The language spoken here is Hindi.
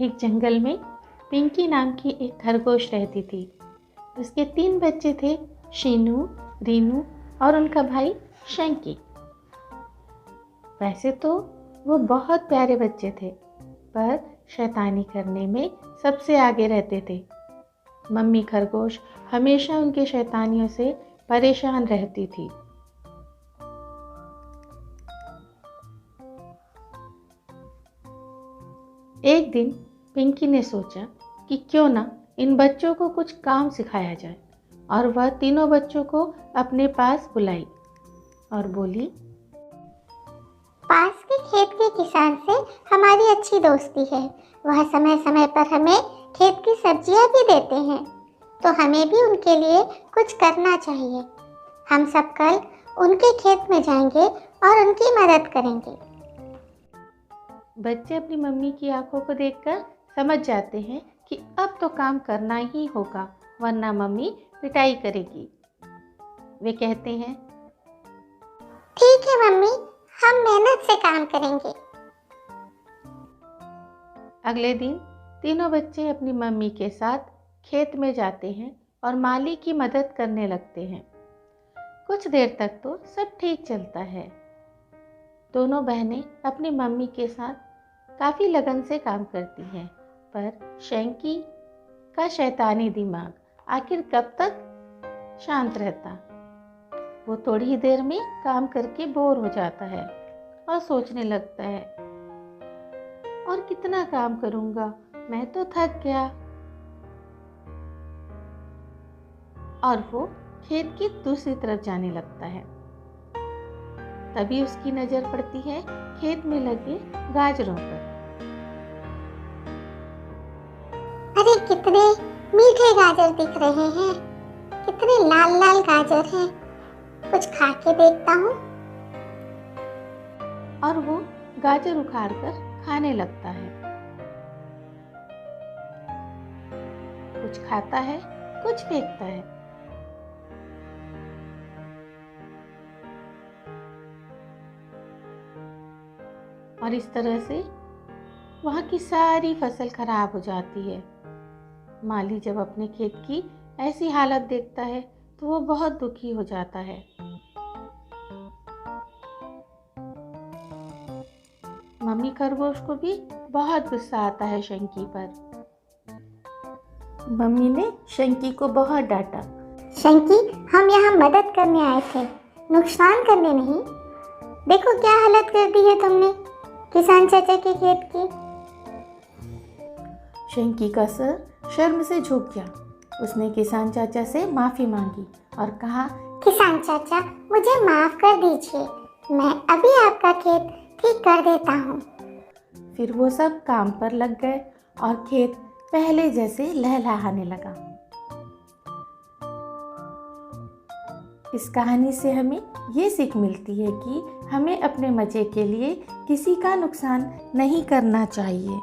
एक जंगल में पिंकी नाम की एक खरगोश रहती थी। उसके 3 बच्चे थे, शीनू, रीनू और उनका भाई शंकी। वैसे तो वो बहुत प्यारे बच्चे थे, पर शैतानी करने में सबसे आगे रहते थे। मम्मी खरगोश हमेशा उनकी शैतानियों से परेशान रहती थी। एक दिन पिंकी ने सोचा कि क्यों ना इन बच्चों को कुछ काम सिखाया जाए, और वह तीनों बच्चों को अपने पास बुलाई और बोली, पास के खेत के किसान से हमारी अच्छी दोस्ती है। वह समय समय पर हमें खेत की सब्जियां भी देते हैं, तो हमें भी उनके लिए कुछ करना चाहिए। हम सब कल उनके खेत में जाएंगे और उनकी मदद करेंगे। बच्चे अपनी मम्मी की आंखों को देखकर समझ जाते हैं कि अब तो काम करना ही होगा, वरना मम्मी पिटाई करेगी। वे कहते हैं, ठीक है मम्मी, हम मेहनत से काम करेंगे। अगले दिन तीनों बच्चे अपनी मम्मी के साथ खेत में जाते हैं और माली की मदद करने लगते हैं। कुछ देर तक तो सब ठीक चलता है। दोनों बहनें अपनी मम्मी के साथ काफ़ी लगन से काम करती हैं, पर शंकी का शैतानी दिमाग आखिर कब तक शांत रहता। वो थोड़ी ही देर में काम करके बोर हो जाता है और सोचने लगता है, और कितना काम करूँगा, मैं तो थक गया। और वो खेत की दूसरी तरफ जाने लगता है। तभी उसकी नज़र पड़ती है खेत में लगे गाजरों पर। अरे कितने मीठे गाजर दिख रहे हैं, कितने लाल लाल गाजर हैं। कुछ खा के देखता हूँ। और वो गाजर उखाड़कर खाने लगता है। कुछ खाता है, कुछ फेंकता है। और इस तरह से वहाँ की सारी फसल खराब हो जाती है। माली जब अपने खेत की ऐसी हालत देखता है तो वो बहुत दुखी हो जाता है। मम्मी खरगोश को भी बहुत गुस्सा आता है शंकी पर। मम्मी ने शंकी को बहुत डांटा। शंकी, हम यहाँ मदद करने आए थे, नुकसान करने नहीं। देखो क्या हालत कर दी है तुमने किसान चाचा के खेत की। शंकी का सर शर्म से झुक गया। उसने किसान चाचा से माफ़ी मांगी और कहा, किसान चाचा, मुझे माफ कर दीजिए, मैं अभी आपका खेत ठीक कर देता हूँ। फिर वो सब काम पर लग गए और खेत पहले जैसे लहलहाने लगा। इस कहानी से हमें ये सीख मिलती है कि हमें अपने मज़े के लिए किसी का नुकसान नहीं करना चाहिए।